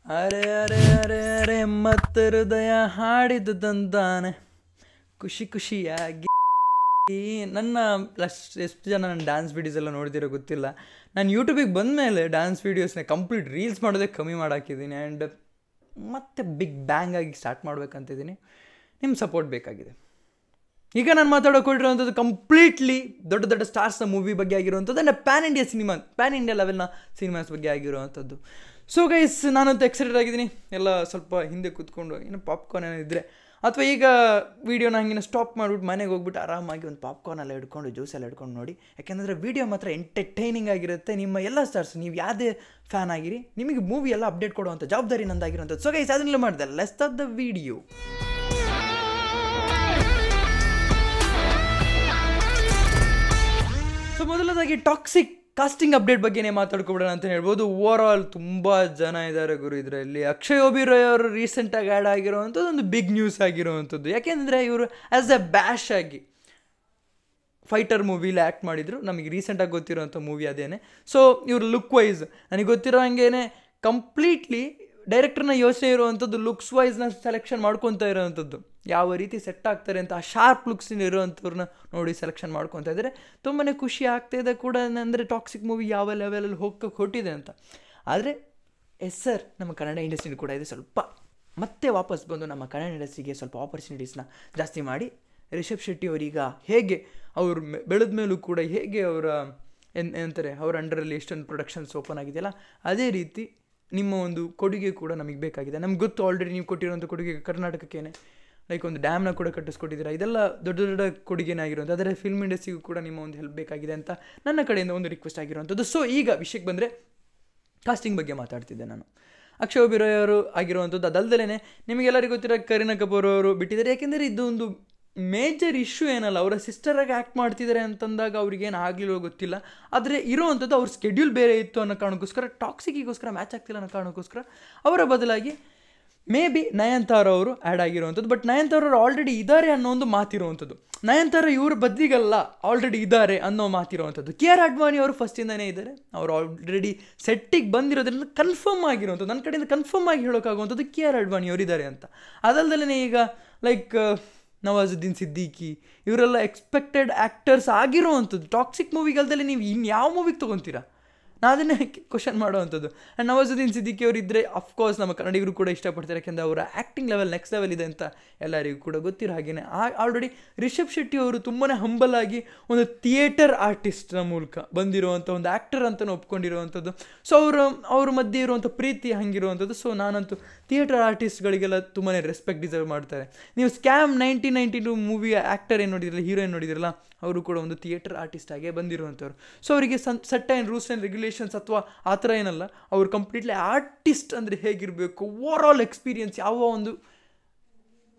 ಅರೆ ಅರೆ ಅರೆ ಅರೆ ಮತ್ತೆ ಹೃದಯ ಹಾಡಿದ್ದು ತಂದಾನೆ ಖುಷಿ ಖುಷಿಯಾಗಿ. ನನ್ನ ಎಷ್ಟು ಜನ ನನ್ನ ಡ್ಯಾನ್ಸ್ ವೀಡಿಯೋಸ್ ಎಲ್ಲ ನೋಡ್ತಿರೋ ಗೊತ್ತಿಲ್ಲ. ನಾನು ಯೂಟ್ಯೂಬಿಗೆ ಬಂದಮೇಲೆ ಡ್ಯಾನ್ಸ್ ವೀಡಿಯೋಸ್ನ ಕಂಪ್ಲೀಟ್ ರೀಲ್ಸ್ ಮಾಡೋದೇ ಕಮ್ಮಿ ಮಾಡಾಕಿದ್ದೀನಿ. ಆ್ಯಂಡ್ ಮತ್ತೆ ಬಿಗ್ ಬ್ಯಾಂಗ್ ಆಗಿ ಸ್ಟಾರ್ಟ್ ಮಾಡ್ಬೇಕಂತಿದ್ದೀನಿ. ನಿಮ್ಮ ಸಪೋರ್ಟ್ ಬೇಕಾಗಿದೆ. ಈಗ ನಾನು ಮಾತಾಡೋಕೊಟ್ಟಿರೋವಂಥದ್ದು ಕಂಪ್ಲೀಟ್ಲಿ ದೊಡ್ಡ ದೊಡ್ಡ ಸ್ಟಾರ್ಸ್ನ ಮೂವಿ ಬಗ್ಗೆ ಆಗಿರುವಂಥದ್ದು, ಆ್ಯಂಡ್ ಪ್ಯಾನ್ ಇಂಡಿಯಾ ಲೆವೆಲ್ನ ಸಿನಿಮಾಸ್ ಬಗ್ಗೆ ಆಗಿರುವಂಥದ್ದು. ಸೊ ಗೈಸ್, ನಾನಂತೂ ಎಕ್ಸೈಟೆಡ್ ಆಗಿದ್ದೀನಿ. ಎಲ್ಲ ಸ್ವಲ್ಪ ಹಿಂದೆ ಕೂತ್ಕೊಂಡು ಏನೋ ಪಾಪ್ಕಾರ್ನ್ ಏನಿದ್ರೆ, ಅಥವಾ ಈಗ ವೀಡಿಯೋನ ಹಂಗೆ ಸ್ಟಾಪ್ ಮಾಡಿಬಿಟ್ಟು ಮನೆಗೆ ಹೋಗ್ಬಿಟ್ಟು ಆರಾಮಾಗಿ ಒಂದು ಪಾಪ್ಕಾರ್ನ್ ಎಲ್ಲ ಹಿಡ್ಕೊಂಡು ಜ್ಯೂಸ್ ಎಲ್ಲ ಹಿಡ್ಕೊಂಡು ನೋಡಿ. ಯಾಕೆಂದರೆ ವೀಡಿಯೋ ಮಾತ್ರ ಎಂಟರ್ಟೈನಿಂಗ್ ಆಗಿರುತ್ತೆ. ನಿಮ್ಮ ಎಲ್ಲ ಸ್ಟಾರ್ಸ್, ನೀವು ಯಾವುದೇ ಫ್ಯಾನ್ ಆಗಿರಿ, ನಿಮಗೆ ಮೂವಿ ಎಲ್ಲ ಅಪ್ಡೇಟ್ ಕೊಡುವಂಥ ಜವಾಬ್ದಾರಿ ನಂದಾಗಿರುವಂಥದ್ದು. ಸೊ ಗೈಸ್, ಅದನ್ನೆಲ್ಲ ಮಾಡಿದೆ. Let's start the video. So ಮೊದಲದಾಗಿ ಟಾಕ್ಸಿಕ್ ಕಾಸ್ಟಿಂಗ್ ಅಪ್ಡೇಟ್ ಬಗ್ಗೆನೇ ಮಾತಾಡ್ಕೊಬಿಡೋಣ ಅಂತ ಹೇಳ್ಬೋದು. ಓವರ್ ಆಲ್ ತುಂಬ ಜನ ಇದ್ದಾರೆ ಗುರು ಇದರಲ್ಲಿ. ಅಕ್ಷಯ್ ಒಬಿರಾಯ್ ಅವರು ರೀಸೆಂಟಾಗಿ ಆ್ಯಡ್ ಆಗಿರೋವಂಥದ್ದು ಒಂದು ಬಿಗ್ ನ್ಯೂಸ್ ಆಗಿರುವಂಥದ್ದು. ಯಾಕೆಂದರೆ ಇವರು ಆ್ಯಸ್ ಎ ಬ್ಯಾಶ್ ಆಗಿ ಫೈಟರ್ ಮೂವಿಲಿ ಆ್ಯಕ್ಟ್ ಮಾಡಿದರು. ನಮಗೆ ರೀಸೆಂಟಾಗಿ ಗೊತ್ತಿರೋವಂಥ ಮೂವಿ ಅದೇನೆ. ಸೊ ಇವರು ಲುಕ್ ವೈಸ್ ನನಗೆ ಗೊತ್ತಿರೋ ಹಂಗೇನೆ ಕಂಪ್ಲೀಟ್ಲಿ ಡೈರೆಕ್ಟರ್ನ ಯೋಚನೆ ಇರುವಂಥದ್ದು ಲುಕ್ಸ್ ವೈಸ್ನ ಸೆಲೆಕ್ಷನ್ ಮಾಡ್ಕೊತಾ ಇರೋವಂಥದ್ದು. ಯಾವ ರೀತಿ ಸೆಟ್ ಆಗ್ತಾರೆ ಅಂತ ಆ ಶಾರ್ಪ್ ಲುಕ್ಸಿನ ಇರೋವಂಥವ್ರನ್ನ ನೋಡಿ ಸೆಲೆಕ್ಷನ್ ಮಾಡ್ಕೊತಾ ಇದ್ದಾರೆ. ತುಂಬಾ ಖುಷಿ ಆಗ್ತಾಯಿದೆ ಕೂಡ. ಅಂದರೆ ಟಾಕ್ಸಿಕ್ ಮೂವಿ ಯಾವ ಲೆವೆಲಲ್ಲಿ ಹೊಟ್ಟಿದೆ ಅಂತ. ಆದರೆ ಎಸ್ ಸರ್, ನಮ್ಮ ಕನ್ನಡ ಇಂಡಸ್ಟ್ರಿ ಕೂಡ ಇದೆ ಸ್ವಲ್ಪ ಮತ್ತೆ ವಾಪಸ್ ಬಂದು ನಮ್ಮ ಕನ್ನಡ ಇಂಡಸ್ಟ್ರಿಗೆ ಸ್ವಲ್ಪ ಆಪರ್ಚುನಿಟೀಸ್ನ ಜಾಸ್ತಿ ಮಾಡಿ. ರಿಷಬ್ ಶೆಟ್ಟಿ ಅವರೀಗ ಹೇಗೆ ಅವರು ಬೆಳೆದ ಮೇಲೂ ಕೂಡ ಹೇಗೆ ಅವರ ಏನಂತಾರೆ ಅವರ ಅಂಡರಲ್ಲಿ ಎಷ್ಟೊಂದು ಪ್ರೊಡಕ್ಷನ್ಸ್ ಓಪನ್ ಆಗಿದೆಯಲ್ಲ, ಅದೇ ರೀತಿ ನಿಮ್ಮ ಒಂದು ಕೊಡುಗೆ ಕೂಡ ನಮಗೆ ಬೇಕಾಗಿದೆ. ನಮ್ಗೆ ಗೊತ್ತು ಆಲ್ರೆಡಿ ನೀವು ಕೊಟ್ಟಿರೋಂಥ ಕೊಡುಗೆ ಕರ್ನಾಟಕಕ್ಕೇನೆ ಲೈಕ್ ಒಂದು ಡ್ಯಾಮ್ನ ಕೂಡ ಕಟ್ಟಿಸ್ಕೊಟ್ಟಿದ್ದೀರಾ. ಇದೆಲ್ಲ ದೊಡ್ಡ ದೊಡ್ಡ ಕೊಡುಗೆನೇ ಆಗಿರುವಂಥ. ಅದರ ಫಿಲ್ಮ್ ಇಂಡಸ್ಟ್ರಿಗೂ ಕೂಡ ನಿಮ್ಮ ಒಂದು ಹೆಲ್ಪ್ ಬೇಕಾಗಿದೆ ಅಂತ ನನ್ನ ಕಡೆಯಿಂದ ಒಂದು ರಿಕ್ವೆಸ್ಟ್ ಆಗಿರುವಂಥದ್ದು. ಸೊ ಈಗ ವಿಷಯಕ್ಕೆ ಬಂದರೆ ಕಾಸ್ಟಿಂಗ್ ಬಗ್ಗೆ ಮಾತಾಡ್ತಿದ್ದೆ ನಾನು. ಅಕ್ಷಯ್ ಒಬಿರಾಯ್ ಅವರು ಆಗಿರುವಂಥದ್ದು. ಅದಲ್ಲದೆ ನಿಮಗೆಲ್ಲರಿಗೂ ಗೊತ್ತಿರೋ ಕರೀನಾ ಕಪೂರ್ ಅವರು ಬಿಟ್ಟಿದ್ದಾರೆ. ಯಾಕೆಂದರೆ ಇದು ಒಂದು ಮೇಜರ್ ಇಶ್ಯೂ ಏನಲ್ಲ. ಅವರ ಸಿಸ್ಟರಾಗಿ ಆ್ಯಕ್ಟ್ ಮಾಡ್ತಿದ್ದಾರೆ ಅಂತಂದಾಗ ಅವ್ರಿಗೇನು ಆಗಲಿಲ್ಲೋ ಗೊತ್ತಿಲ್ಲ. ಆದರೆ ಇರೋವಂಥದ್ದು ಅವ್ರ ಸ್ಕೆಡ್ಯೂಲ್ ಬೇರೆ ಇತ್ತು ಅನ್ನೋ ಕಾರಣಕ್ಕೋಸ್ಕರ, ಟಾಕ್ಸಿಕ್ಗೋಸ್ಕರ ಮ್ಯಾಚ್ ಆಗ್ತಿಲ್ಲ ಅನ್ನೋ ಕಾರಣಕ್ಕೋಸ್ಕರ ಅವರ ಬದಲಾಗಿ ಮೇ ಬಿ ನಯನ್ತಾರ ಅವರು ಆ್ಯಡ್ ಆಗಿರುವಂಥದ್ದು. ಬಟ್ ನಯನ್ತಾರ ಅವರು ಆಲ್ರೆಡಿ ಇದ್ದಾರೆ ಅನ್ನೋ ಒಂದು ಮಾತಿರುವಂಥದ್ದು. ನಯನ್ತಾರ ಇವ್ರ ಬದಿಗಲ್ಲ, ಆಲ್ರೆಡಿ ಇದ್ದಾರೆ ಅನ್ನೋ ಮಾತಿರುವಂಥದ್ದು. ಕೆ ಆರ್ ಅಡ್ವಾಣಿ ಅವರು ಫಸ್ಟಿಂದನೇ ಇದ್ದಾರೆ. ಅವರು ಆಲ್ರೆಡಿ ಸೆಟ್ಟಿಗೆ ಬಂದಿರೋದ್ರಿಂದ ಕನ್ಫರ್ಮ್ ಆಗಿರುವಂಥದ್ದು, ನನ್ನ ಕಡೆಯಿಂದ ಕನ್ಫರ್ಮ್ ಆಗಿ ಹೇಳೋಕ್ಕಾಗುವಂಥದ್ದು ಕೆ ಆರ್ ಅಡ್ವಾಣಿ ಅವರು ಇದ್ದಾರೆ ಅಂತ. ಅದಲ್ಲದೆ ಈಗ ಲೈಕ್ ನವಾಜುದ್ದೀನ್ ಸಿದ್ದಿಕಿ ಇವರೆಲ್ಲ ಎಕ್ಸ್ಪೆಕ್ಟೆಡ್ ಆ್ಯಕ್ಟರ್ಸ್ ಆಗಿರುವಂಥದ್ದು. ಟಾಕ್ಸಿಕ್ ಮೂವಿಗಲ್ದಲ್ಲಿ ನೀವು ಇನ್ಯಾವ ಮೂವಿಗೆ ತೊಗೊತೀರಾ? ನಾನು ಅದನ್ನೇ ಕ್ವಶನ್ ಮಾಡುವಂಥದ್ದು. ಆ್ಯಂಡ್ ನವಾಜುದ್ದೀನ್ ಸಿದ್ದಿಕಿ ಅವರು ಇದ್ದರೆ ಅಫ್ಕೋರ್ಸ್ ನಮ್ಮ ಕನ್ನಡಿಗರು ಕೂಡ ಇಷ್ಟಪಡ್ತಾರೆ. ಯಾಕೆಂದರೆ ಅವರ ಆ್ಯಕ್ಟಿಂಗ್ ಲೆವೆಲ್ ನೆಕ್ಸ್ಟ್ ಲೆವೆಲ್ ಇದೆ ಅಂತ ಎಲ್ಲರಿಗೂ ಕೂಡ ಗೊತ್ತಿರೋ ಹಾಗೆಯೇ ಆಲ್ರೆಡಿ ರಿಷಬ್ ಶೆಟ್ಟಿ ಅವರು ತುಂಬಾ ಹಂಬಲ್ ಆಗಿ ಒಂದು ಥಿಯೇಟರ್ ಆರ್ಟಿಸ್ಟ್ನ ಮೂಲಕ ಬಂದಿರುವಂಥ ಒಂದು ಆ್ಯಕ್ಟರ್ ಅಂತಲೂ ಒಪ್ಕೊಂಡಿರುವಂಥದ್ದು. ಸೊ ಅವ್ರ ಮಧ್ಯೆ ಇರುವಂಥ ಪ್ರೀತಿ ಹಂಗಿರುವಂಥದ್ದು. ಸೊ ನಾನಂತೂ ಥಿಯೇಟರ್ ಆರ್ಟಿಸ್ಟ್ಗಳಿಗೆಲ್ಲ ತುಂಬಾ ರೆಸ್ಪೆಕ್ಟ್ ಡಿಸರ್ವ್ ಮಾಡ್ತಾರೆ. ನೀವು ಸ್ಕ್ಯಾಮ್ 1992 ಮೂವಿಯ ಆ್ಯಕ್ಟರ್ ಏನು ನೋಡಿದ್ರಲ್ಲ, ಹೀರೋಯಿನ್ ನೋಡಿದ್ರಲ್ಲ, ಅವರು ಕೂಡ ಒಂದು ಥಿಯೇಟರ್ ಆರ್ಟಿಸ್ಟ್ ಆಗೇ ಬಂದಿರುವಂಥವ್ರು. ಸೊ ಅವರಿಗೆ ಸೆಟ್ ರೂಲ್ಸ್ ಆ್ಯಂಡ್ ರೆಗ್ಯುಲೇಷನ್ಸ್ ಅಥವಾ ಆ ಥರ ಏನಲ್ಲ. ಅವರು ಕಂಪ್ಲೀಟ್ಲಿ ಆರ್ಟಿಸ್ಟ್ ಅಂದರೆ ಹೇಗಿರಬೇಕು, ಓವರ್ ಆಲ್ ಎಕ್ಸ್ಪೀರಿಯನ್ಸ್, ಯಾವ ಒಂದು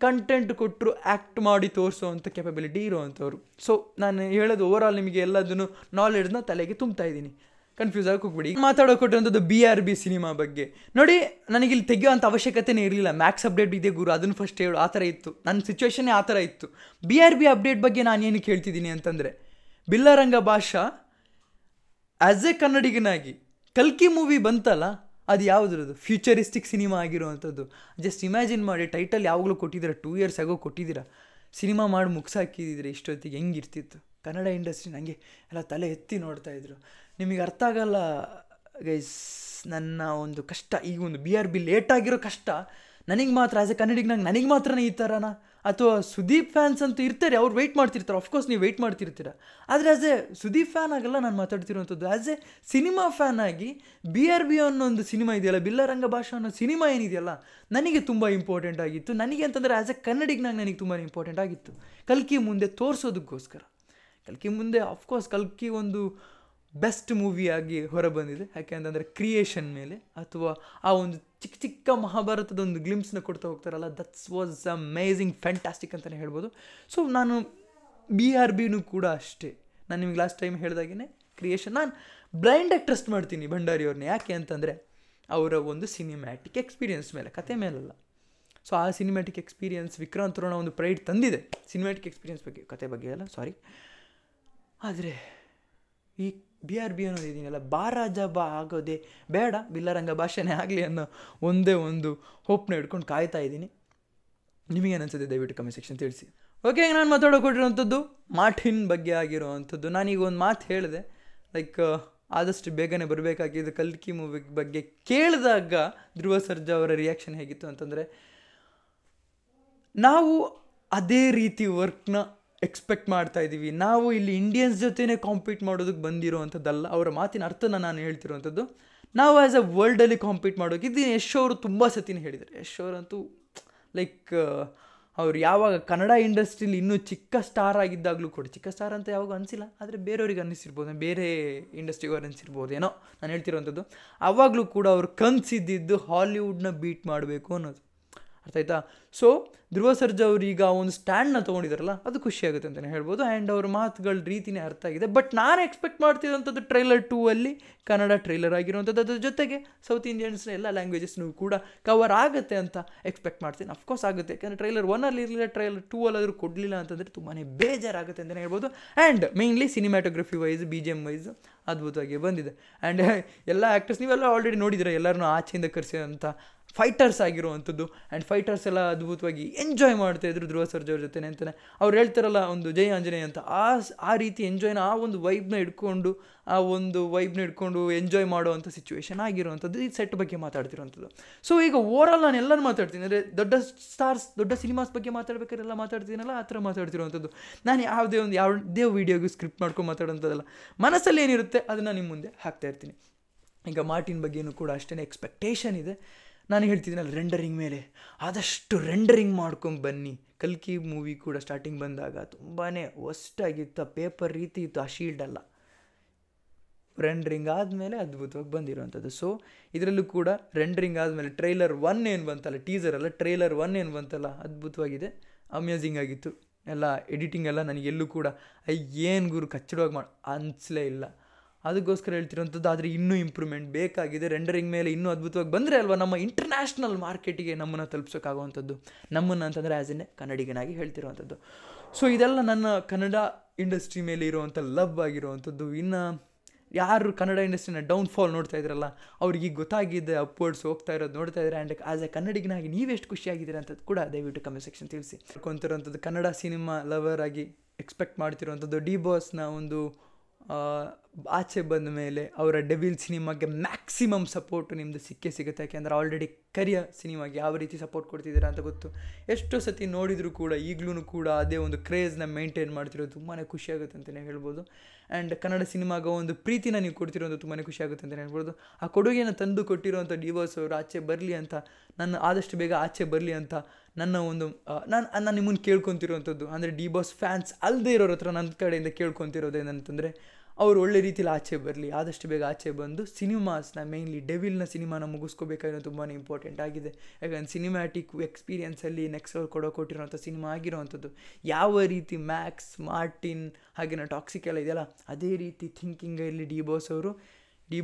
ಕಂಟೆಂಟ್ ಕೊಟ್ಟರು ಆ್ಯಕ್ಟ್ ಮಾಡಿ ತೋರಿಸೋವಂಥ ಕೆಪಬಿಲಿಟಿ ಇರುವಂಥವ್ರು. ಸೊ ನಾನು ಹೇಳೋದು ಓವರ್ ಆಲ್ ನಿಮಗೆ ಎಲ್ಲದನ್ನು ನಾಲೆಡ್ಜ್ನ ತಲೆಗೆ ತುಂಬ್ತಾ ಇದ್ದೀನಿ, ಕನ್ಫ್ಯೂಸ್ ಆಗಿ ಹೋಗ್ಬಿಡಿ. ಮಾತಾಡೋಕೊಟ್ಟಿರೋಂಥದ್ದು BRB ಸಿನಿಮಾ ಬಗ್ಗೆ. ನೋಡಿ, ನನಗಿಲ್ಲಿ ತೆಗೆಯುವಂಥ ಅವಶ್ಯಕತೆನೇ ಇರಲಿಲ್ಲ. ಮ್ಯಾಕ್ಸ್ ಅಪ್ಡೇಟ್ ಇದೆ ಗುರು, ಅದನ್ನು ಫಸ್ಟ್ ಹೇಳು, ಆ ಥರ ಇತ್ತು ನನ್ನ ಸಿಚುವೇಶನ್ನೇ, ಆ ಥರ ಇತ್ತು. BRB ಅಪ್ಡೇಟ್ ಬಗ್ಗೆ ನಾನು ಏನಕ್ಕೆ ಹೇಳ್ತಿದ್ದೀನಿ ಅಂತಂದರೆ, ಬಿಲ್ಲರಂಗ ಭಾಷಾ ಆ್ಯಸ್ ಎ ಕನ್ನಡಿಗನಾಗಿ ಕಲ್ಕಿ ಮೂವಿ ಬಂತಲ್ಲ, ಅದು ಯಾವುದ್ರದ್ದು ಫ್ಯೂಚರಿಸ್ಟಿಕ್ ಸಿನಿಮಾ ಆಗಿರುವಂಥದ್ದು. ಜಸ್ಟ್ ಇಮ್ಯಾಜಿನ್ ಮಾಡಿ, ಟೈಟಲ್ ಯಾವಾಗಲೂ ಕೊಟ್ಟಿದ್ದೀರಾ, 2 years ಆಗೋ ಕೊಟ್ಟಿದ್ದೀರಾ, ಸಿನಿಮಾ ಮಾಡಿ ಮುಗಿಸಾಕಿದ್ದಿದ್ರೆ ಇಷ್ಟೊತ್ತಿಗೆ ಹೆಂಗಿರ್ತಿತ್ತು ಕನ್ನಡ ಇಂಡಸ್ಟ್ರಿ. ನನಗೆ ಎಲ್ಲ ತಲೆ ಎತ್ತಿ ನೋಡ್ತಾಯಿದ್ರು. ನಿಮಗೆ ಅರ್ಥ ಆಗಲ್ಲ ಗೈಸ್ ನನ್ನ ಒಂದು ಕಷ್ಟ. ಈಗ ಒಂದು BRB ಲೇಟಾಗಿರೋ ಕಷ್ಟ ನನಗೆ ಮಾತ್ರ, ಆ್ಯಸ್ ಎ ಕನ್ನಡಿಗನಾಗ ನನಗೆ ಮಾತ್ರನೇ ಈ ಥರನಾ? ಅಥವಾ ಸುದೀಪ್ ಫ್ಯಾನ್ಸ್ ಅಂತೂ ಇರ್ತಾರೆ, ಅವ್ರು ವೆಯ್ಟ್ ಮಾಡ್ತಿರ್ತಾರೆ. ಅಫ್ಕೋರ್ಸ್ ನೀವು ವೆಯ್ಟ್ ಮಾಡ್ತಿರ್ತೀರ. ಆದರೆ ಆ್ಯಸ್ ಎ ಸುದೀಪ್ ಫ್ಯಾನ್ ಆಗಲ್ಲ ನಾನು ಮಾತಾಡ್ತಿರುವಂಥದ್ದು. ಆ್ಯಸ್ ಎ ಸಿನಿಮಾ ಫ್ಯಾನ್ ಆಗಿ BRB ಅನ್ನೋ ಒಂದು ಸಿನಿಮಾ ಇದೆಯಲ್ಲ, ಬಿಲ್ಲರಂಗ ಭಾಷಾ ಅನ್ನೋ ಸಿನಿಮಾ ಏನಿದೆಯಲ್ಲ, ನನಗೆ ತುಂಬ ಇಂಪಾರ್ಟೆಂಟ್ ಆಗಿತ್ತು. ನನಗೆ ಅಂತಂದರೆ ಆ್ಯಸ್ ಎ ಕನ್ನಡಿಗನಾಗ ನನಗೆ ತುಂಬ ಇಂಪಾರ್ಟೆಂಟ್ ಆಗಿತ್ತು. ಕಲ್ಕಿ ಮುಂದೆ ತೋರಿಸೋದಕ್ಕೋಸ್ಕರ. ಕಲ್ಕಿ ಮುಂದೆ ಅಫ್ಕೋರ್ಸ್ ಕಲ್ಕಿ ಒಂದು ಬೆಸ್ಟ್ ಮೂವಿಯಾಗಿ ಹೊರಬಂದಿದೆ. ಯಾಕೆ ಅಂತಂದರೆ ಕ್ರಿಯೇಷನ್ ಮೇಲೆ, ಅಥವಾ ಆ ಒಂದು ಚಿಕ್ಕ ಚಿಕ್ಕ ಮಹಾಭಾರತದ ಒಂದು ಗ್ಲಿಮ್ಸ್ನ ಕೊಡ್ತಾ ಹೋಗ್ತಾರಲ್ಲ, ದಟ್ಸ್ ವಾಸ್ ಅಮೇಝಿಂಗ್, ಫ್ಯಾಂಟಾಸ್ಟಿಕ್ ಅಂತಲೇ ಹೇಳ್ಬೋದು. ಸೊ ನಾನು BRBನೂ ಕೂಡ ಅಷ್ಟೇ. ನಾನು ನಿಮಗೆ ಲಾಸ್ಟ್ ಟೈಮ್ ಹೇಳಿದಾಗೇ ಕ್ರಿಯೇಷನ್ ನಾನು ಬ್ಲೈಂಡಾಗಿ ಟ್ರಸ್ಟ್ ಮಾಡ್ತೀನಿ ಭಂಡಾರಿ ಅವ್ರನ್ನ. ಯಾಕೆ ಅಂತಂದರೆ ಅವರ ಒಂದು ಸಿನಿಮ್ಯಾಟಿಕ್ ಎಕ್ಸ್ಪೀರಿಯನ್ಸ್ ಮೇಲೆ, ಕತೆ ಮೇಲಲ್ಲ. ಸೊ ಆ ಸಿನಿಮ್ಯಾಟಿಕ್ ಎಕ್ಸ್ಪೀರಿಯನ್ಸ್ ವಿಕ್ರಾಂತ್ ರೋಣ ಒಂದು ಪ್ರೈಡ್ ತಂದಿದೆ ಸಿನಿಮ್ಯಾಟಿಕ್ ಎಕ್ಸ್ಪೀರಿಯನ್ಸ್ ಬಗ್ಗೆ, ಕತೆ ಬಗ್ಗೆ ಅಲ್ಲ, ಸಾರಿ. ಆದರೆ ಈ BRB ಅನ್ನೋದು ಇದೀನಲ್ಲ, ಬಾರಾಜ ಬಾ ಆಗೋದೇ ಬೇಡ, ಬಿಲ್ಲರಂಗ ಭಾಷೆನೇ ಆಗಲಿ ಅನ್ನೋ ಒಂದೇ ಒಂದು ಹೋಪ್ನ ಹಿಡ್ಕೊಂಡು ಕಾಯ್ತಾ ಇದ್ದೀನಿ. ನಿಮಗೇನು ಅನ್ಸುತ್ತೆ ದಯವಿಟ್ಟು ಕಮೆಂಟ್ ಸೆಕ್ಷನ್ ತಿಳಿಸಿ. ಓಕೆ, ನಾನು ಮಾತಾಡೋಕೊಟ್ಟಿರೋವಂಥದ್ದು ಮಾರ್ಟಿನ್ ಬಗ್ಗೆ ಆಗಿರೋವಂಥದ್ದು. ನಾನೀಗ ಒಂದು ಮಾತು ಹೇಳಿದೆ, ಲೈಕ್ ಆದಷ್ಟು ಬೇಗನೆ ಬರಬೇಕಾಗಿದ್ದು ಕಲ್ಕಿ ಮೂವಿ ಬಗ್ಗೆ ಕೇಳಿದಾಗ ಧ್ರುವ ಸರ್ಜಾ ಅವರ ರಿಯಾಕ್ಷನ್ ಹೇಗಿತ್ತು ಅಂತಂದರೆ, ನಾವು ಅದೇ ರೀತಿ ವರ್ಕ್ನ ಎಕ್ಸ್ಪೆಕ್ಟ್ ಮಾಡ್ತಾ ಇದ್ದೀವಿ, ನಾವು ಇಲ್ಲಿ ಇಂಡಿಯನ್ಸ್ ಜೊತೆನೇ ಕಾಂಪೀಟ್ ಮಾಡೋದಕ್ಕೆ ಬಂದಿರೋವಂಥದ್ದಲ್ಲ. ಅವರ ಮಾತಿನ ಅರ್ಥನ ನಾನು ಹೇಳ್ತಿರೋವಂಥದ್ದು, ನಾವು ಆ್ಯಸ್ ಅ ವರ್ಲ್ಡಲ್ಲಿ ಕಾಂಪೀಟ್ ಮಾಡೋಕೆ. ಇದು ಯಶ್ ಅವರು ತುಂಬ ಸತಿನೇ ಹೇಳಿದ್ದಾರೆ. ಯಶ್ ಅವರಂತೂ ಲೈಕ್ ಅವ್ರು ಯಾವಾಗ ಕನ್ನಡ ಇಂಡಸ್ಟ್ರಿಲಿ ಇನ್ನೂ ಚಿಕ್ಕ ಸ್ಟಾರ್ ಆಗಿದ್ದಾಗಲೂ ಕೂಡ, ಚಿಕ್ಕ ಸ್ಟಾರ್ ಅಂತ ಯಾವಾಗ ಅನಿಸಿಲ್ಲ, ಆದರೆ ಬೇರೆಯವ್ರಿಗೆ ಅನ್ನಿಸಿರ್ಬೋದು, ಬೇರೆ ಇಂಡಸ್ಟ್ರಿಗವ್ರು ಅನಿಸಿರ್ಬೋದು ಏನೋ ನಾನು ಹೇಳ್ತಿರೋವಂಥದ್ದು. ಆವಾಗಲೂ ಕೂಡ ಅವ್ರು ಕನಸಿದ್ದಿದ್ದು ಹಾಲಿವುಡ್ನ ಬೀಟ್ ಮಾಡಬೇಕು ಅನ್ನೋದು. ಅರ್ಥ ಆಯ್ತಾ? ಸೊ ಧ್ರುವ ಸರ್ಜಾ ಅವರು ಈಗ ಒಂದು ಸ್ಟ್ಯಾಂಡ್ನ ತೊಗೊಂಡಿದ್ದಾರಲ್ಲ, ಅದು ಖುಷಿಯಾಗುತ್ತೆ ಅಂತಲೇ ಹೇಳ್ಬೋದು. ಆ್ಯಂಡ್ ಅವ್ರ ಮಾತುಗಳ ರೀತಿಯೇ ಅರ್ಥ ಆಗಿದೆ. ಬಟ್ ನಾನು ಎಕ್ಸ್ಪೆಕ್ಟ್ ಮಾಡ್ತಿರೋಂಥದ್ದು ಟ್ರೈಲರ್ 2 ಅಲ್ಲಿ ಕನ್ನಡ ಟ್ರೈಲರ್ ಆಗಿರುವಂಥದ್ದು, ಅದ್ರ ಜೊತೆಗೆ ಸೌತ್ ಇಂಡಿಯನ್ಸ್ನ ಎಲ್ಲ ಲ್ಯಾಂಗ್ವೇಜಸ್ನೂ ಕೂಡ ಕವರ್ ಆಗುತ್ತೆ ಅಂತ ಎಕ್ಸ್ಪೆಕ್ಟ್ ಮಾಡ್ತೀನಿ. ಅಫ್ಕೋರ್ಸ್ ಆಗುತ್ತೆ, ಯಾಕಂದರೆ ಟ್ರೈಲರ್ 1 ಅಲ್ಲಿ ಇರಲಿಲ್ಲ, ಟ್ರೈಲರ್ 2 ಅಲ್ಲಾದರೂ ಕೊಡಲಿಲ್ಲ ಅಂತಂದರೆ ತುಂಬಾ ಬೇಜಾರಾಗುತ್ತೆ ಅಂತಲೇ ಹೇಳ್ಬೋದು. And mainly cinematography wise, BGM wise ಅದ್ಭುತವಾಗಿ ಬಂದಿದೆ. ಆ್ಯಂಡ್ ಎಲ್ಲ ಆ್ಯಕ್ಟರ್ಸ್ ನೀವೆಲ್ಲ ಆಲ್ರೆಡಿ ನೋಡಿದ್ದೀರ, ಎಲ್ಲರನ್ನೂ ಆಚೆಯಿಂದ ಕರೆಸಿದಂಥ ಫೈಟರ್ಸ್ ಆಗಿರುವಂಥದ್ದು. ಆ್ಯಂಡ್ ಫೈಟರ್ಸ್ ಎಲ್ಲ ಅದ್ಭುತವಾಗಿ ಎಂಜಾಯ್ ಮಾಡ್ತಾಯಿದ್ರು ಧ್ರುವ ಸರ್ಜಾ ಅವ್ರ ಜೊತೆ ಅಂತಲೇ. ಅವ್ರು ಹೇಳ್ತಾರಲ್ಲ ಒಂದು ಜೈ ಆಂಜನೇಯ ಅಂತ, ಆ ರೀತಿ ಎಂಜಾಯ್ನ, ಆ ಒಂದು ವೈಬ್ನ ಹಿಡ್ಕೊಂಡು ಎಂಜಾಯ್ ಮಾಡುವಂಥ ಸಿಚುವೇಶನ್ ಆಗಿರುವಂಥದ್ದು. ಈ ಸೆಟ್ ಬಗ್ಗೆ ಮಾತಾಡ್ತಿರೋವಂಥದ್ದು. ಸೊ ಈಗ ಓವರಾಲ್ ನಾನು ಎಲ್ಲರೂ ಮಾತಾಡ್ತೀನಿ, ಅಂದರೆ ದೊಡ್ಡ ಸ್ಟಾರ್ಸ್, ದೊಡ್ಡ ಸಿನಿಮಾಸ್ ಬಗ್ಗೆ ಮಾತಾಡ್ಬೇಕಾರೆಲ್ಲ ಮಾತಾಡ್ತೀನಲ್ಲ, ಆ ಥರ ಮಾತಾಡ್ತಿರೋವಂಥದ್ದು. ನಾನು ಯಾವುದೇ ವೀಡಿಯೋಗೂ ಸ್ಕ್ರಿಪ್ಟ್ ಮಾಡ್ಕೊಂಡು ಮಾತಾಡೋಂಥದ್ದಲ್ಲ, ಮನಸ್ಸಲ್ಲಿ ಏನಿರುತ್ತೆ ಅದನ್ನು ನಿಮ್ಮ ಮುಂದೆ ಹಾಕ್ತಾ ಇರ್ತೀನಿ. ಈಗ ಮಾರ್ಟಿನ್ ಬಗ್ಗೆಯೂ ಕೂಡ ಅಷ್ಟೇ ಎಕ್ಸ್ಪೆಕ್ಟೇಷನ್ ಇದೆ. ನಾನು ಹೇಳ್ತಿದ್ದೀನಲ್ಲ, ರೆಂಡರಿಂಗ್ ಮೇಲೆ ಆದಷ್ಟು ರೆಂಡರಿಂಗ್ ಮಾಡ್ಕೊಂಡು ಬನ್ನಿ. ಕಲ್ಕಿ ಮೂವಿ ಕೂಡ ಸ್ಟಾರ್ಟಿಂಗ್ ಬಂದಾಗ ತುಂಬಾ ವರ್ಸ್ಟಾಗಿತ್ತು, ಪೇಪರ್ ರೀತಿ ಇತ್ತು, ಆ ಶೀಲ್ಡ್ ಅಲ್ಲ, ರೆಂಡರಿಂಗ್ ಆದಮೇಲೆ ಅದ್ಭುತವಾಗಿ ಬಂದಿರೋವಂಥದ್ದು. ಸೊ ಇದರಲ್ಲೂ ಕೂಡ ರೆಂಡರಿಂಗ್ ಆದಮೇಲೆ ಟ್ರೈಲರ್ 1 ಏನು ಬಂತಲ್ಲ, ಟೀಸರ್ ಅಲ್ಲ, ಟ್ರೈಲರ್ 1 ಏನು ಬಂತಲ್ಲ, ಅದ್ಭುತವಾಗಿದೆ, ಅಮೇಝಿಂಗ್ ಆಗಿತ್ತು. ಎಲ್ಲ ಎಡಿಟಿಂಗ್ ಎಲ್ಲ ನನಗೆಲ್ಲೂ ಕೂಡ ಏನು ಗುರು ಕಚ್ಚಡವಾಗಿ ಅನಿಸಲೇ ಇಲ್ಲ. ಅದಕ್ಕೋಸ್ಕರ ಹೇಳ್ತಿರೋಂಥದ್ದು. ಆದರೆ ಇನ್ನೂ ಇಂಪ್ರೂವ್ಮೆಂಟ್ ಬೇಕಾಗಿದೆ. ರೆಂಡರಿಂಗ್ ಮೇಲೆ ಇನ್ನೂ ಅದ್ಭುತವಾಗಿ ಬಂದರೆ ಅಲ್ವಾ ನಮ್ಮ ಇಂಟರ್ನ್ಯಾಷನಲ್ ಮಾರ್ಕೆಟಿಗೆ ನಮ್ಮನ್ನು ತಲುಪಿಸೋಕ್ಕಾಗುವಂಥದ್ದು, ನಮ್ಮನ್ನು ಅಂತಂದರೆ ಆ್ಯಸ್ ಎ ಕನ್ನಡಿಗನಾಗಿ ಹೇಳ್ತಿರೋವಂಥದ್ದು. ಸೊ ಇದೆಲ್ಲ ನನ್ನ ಕನ್ನಡ ಇಂಡಸ್ಟ್ರಿ ಮೇಲೆ ಇರುವಂಥ ಲವ್ ಆಗಿರುವಂಥದ್ದು. ಇನ್ನು ಯಾರು ಕನ್ನಡ ಇಂಡಸ್ಟ್ರಿನ ಡೌನ್ಫಾಲ್ ನೋಡ್ತಾ ಇದ್ರಲ್ಲ, ಅವ್ರಿಗೆ ಗೊತ್ತಾಗಿದೆ, ಅಪ್ವರ್ಡ್ಸ್ ಹೋಗ್ತಾ ಇರೋದು ನೋಡ್ತಾ ಇದ್ದಾರೆ. ಆ್ಯಂಡ್ ಆ್ಯಸ್ ಎ ಕನ್ನಡಿಗನಾಗಿ ನೀವೆಷ್ಟು ಖುಷಿಯಾಗಿದ್ದೀರ ಅಂತದ್ದು ಕೂಡ ದಯವಿಟ್ಟು ಕಮೆಂಟ್ ಸೆಕ್ಷನ್ ತಿಳಿಸಿ. ಕೊಂತಿರೋಂಥದ್ದು ಕನ್ನಡ ಸಿನಿಮಾ ಲವರ್ ಆಗಿ ಎಕ್ಸ್ಪೆಕ್ಟ್ ಮಾಡ್ತಿರೋವಂಥದ್ದು. ಡಿ ಬಾಸ್ನ ಒಂದು ಆಚೆ ಬಂದ ಮೇಲೆ ಅವರ ಡೆವಿಲ್ ಸಿನಿಮಾಗೆ ಮ್ಯಾಕ್ಸಿಮಮ್ ಸಪೋರ್ಟು ನಿಮ್ಮದು ಸಿಗುತ್ತೆ. ಯಾಕೆಂದರೆ ಆಲ್ರೆಡಿ ಕರಿಯ ಸಿನಿಮಾಗೆ ಯಾವ ರೀತಿ ಸಪೋರ್ಟ್ ಕೊಡ್ತಿದ್ದೀರಾ ಅಂತ ಗೊತ್ತು. ಎಷ್ಟೋ ಸತಿ ನೋಡಿದರೂ ಕೂಡ ಈಗಲೂ ಕೂಡ ಅದೇ ಒಂದು ಕ್ರೇಜ್ನ ಮೇಂಟೈನ್ ಮಾಡ್ತಿರೋದು ತುಂಬಾ ಖುಷಿಯಾಗುತ್ತೆ ಅಂತಲೇ ಹೇಳ್ಬೋದು. ಆ್ಯಂಡ್ ಕನ್ನಡ ಸಿನಿಮಾಗ ಒಂದು ಪ್ರೀತಿನ ನೀವು ಕೊಡ್ತಿರೋದು ತುಂಬಾ ಖುಷಿಯಾಗುತ್ತೆ ಅಂತಲೇ ಹೇಳ್ಬೋದು. ಆ ಕೊಡುಗೆಯನ್ನು ತಂದು ಕೊಟ್ಟಿರೋಂಥ ಡಿ ಬಾಸ್ ಅವರು ಆಚೆ ಬರಲಿ ಅಂತ, ಆದಷ್ಟು ಬೇಗ ಆಚೆ ಬರಲಿ ಅಂತ ನನ್ನ ಒಂದು ನಾನು ನಿಮ್ಮನ್ನು ಕೇಳ್ಕೊತಿರೋವಂಥದ್ದು. ಅಂದರೆ ಡಿ ಬಾಸ್ ಫ್ಯಾನ್ಸ್ ಅಲ್ಲದೆ ಇರೋರ ಹತ್ರ ನನ್ನ ಕಡೆಯಿಂದ ಕೇಳ್ಕೊತಿರೋದೇನಂತಂದರೆ, ಅವರು ಒಳ್ಳೆ ರೀತಿಯಲ್ಲಿ ಆಚೆ ಬರಲಿ, ಆದಷ್ಟು ಬೇಗ ಆಚೆ ಬಂದು ಸಿನಿಮಾಸ್ನ, ಮೇಯ್ನ್ಲಿ ಡೆವಿಲ್ನ ಸಿನಿಮಾನ ಮುಗಿಸ್ಕೋಬೇಕಾಗಿರೋದು ತುಂಬಾ ಇಂಪಾರ್ಟೆಂಟ್ ಆಗಿದೆ. ಯಾಕಂದರೆ ಸಿನಿಮ್ಯಾಟಿಕ್ ಎಕ್ಸ್ಪೀರಿಯನ್ಸಲ್ಲಿ ನೆಕ್ಸ್ಟ್ ಅವ್ರು ಕೊಟ್ಟಿರೋಂಥ ಸಿನಿಮಾ ಆಗಿರೋವಂಥದ್ದು. ಯಾವ ರೀತಿ ಮ್ಯಾಕ್ಸ್, ಮಾರ್ಟಿನ್ ಹಾಗೆಯೇ ಟಾಕ್ಸಿಕ್ ಎಲ್ಲ ಇದೆಯಲ್ಲ, ಅದೇ ರೀತಿ ಥಿಂಕಿಂಗಲ್ಲಿ ಡಿ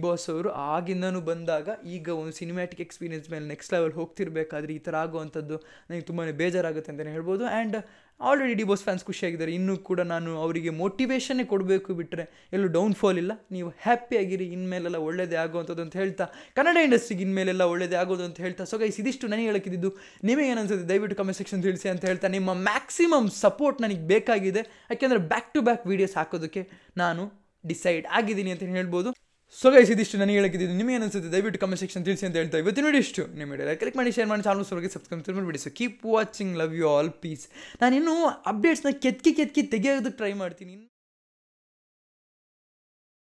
ಬಾಸ್ ಅವರು ಆಗಿಂದನೂ ಬಂದಾಗ ಈಗ ಒಂದು ಸಿನಿಮ್ಯಾಟಿಕ್ ಎಕ್ಸ್ಪೀರಿಯನ್ಸ್ ಮೇಲೆ ನೆಕ್ಸ್ಟ್ ಲೆವೆಲ್ ಹೋಗ್ತಿರ್ಬೇಕಾದ್ರೆ ಈ ಥರ ಆಗುವಂಥದ್ದು ನನಗೆ ತುಂಬಾ ಬೇಜಾರಾಗುತ್ತೆ ಅಂತಲೇ ಹೇಳ್ಬೋದು. And already D Boss fans ಖುಷಿಯಾಗಿದ್ದಾರೆ. ಇನ್ನೂ ಕೂಡ ನಾನು ಅವರಿಗೆ ಮೋಟಿವೇಶನ್ನೇ ಕೊಡಬೇಕು ಬಿಟ್ಟರೆ ಎಲ್ಲೂ ಡೌನ್ಫಾಲ್ ಇಲ್ಲ. ನೀವು ಹ್ಯಾಪಿಯಾಗಿರಿ, ಇನ್ಮೇಲೆಲ್ಲ ಒಳ್ಳೆಯದೇ ಆಗುವಂಥದ್ದು ಅಂತ ಹೇಳ್ತಾ, ಕನ್ನಡ ಇಂಡಸ್ಟ್ರಿಗೆ ಇನ್ಮೇಲೆಲ್ಲ ಒಳ್ಳೆಯದೇ ಆಗೋದು ಅಂತ ಹೇಳ್ತಾ, ಸೊ ಗೈಸ್ ಇದಿಷ್ಟು ನನಗೆ ಹೇಳಕ್ಕಿದ್ದು. ನಿಮಗೇನು ಅನ್ಸುತ್ತೆ ದಯವಿಟ್ಟು ಕಮೆಂಟ್ ಸೆಕ್ಷನ್ ತಿಳಿಸಿ ಅಂತ ಹೇಳ್ತಾ, ನಿಮ್ಮ ಮ್ಯಾಕ್ಸಿಮಮ್ ಸಪೋರ್ಟ್ ನನಗೆ ಬೇಕಾಗಿದೆ. ಯಾಕೆಂದರೆ ಬ್ಯಾಕ್ ಟು ಬ್ಯಾಕ್ ವೀಡಿಯೋಸ್ ಹಾಕೋದಕ್ಕೆ ನಾನು ಡಿಸೈಡ್ ಆಗಿದ್ದೀನಿ ಅಂತ ಹೇಳ್ಬೋದು. ಸೊ ಗೈಸ್ ಇದಿಷ್ಟು ನನಗೆ ಹೇಳಕ್ಕಿದ್ದು. ನಿಮಗೆ ಅನಿಸುತ್ತೆ ದಯವಿಟ್ಟು ಕಮೆಂಟ್ ಸೆಕ್ಷನ್ ತಿಳಿಸಿ ಅಂತ ಹೇಳ್ತಾ ಇವತ್ತಿನ ವಿಡಿಯೋ ಇಷ್ಟು. ನಿಮ್ಮ ವಿಡಿಯೋ ಕ್ಲಿಕ್ ಮಾಡಿ, ಶೇರ್ ಮಾಡಿ, ಚಾನಲ್ ಸಬ್ಸ್ಕ್ರೈಬ್ ಮಾಡಿಬಿಡಿ. So keep watching, love you all, peace. ನಾನಿನ್ನೂ ಅಪ್ಡೇಟ್ಸ್ನ ಕೆತ್ತಿ ತೆಗೆಯೋದಕ್ಕೆ ಟ್ರೈ ಮಾಡ್ತೀನಿ.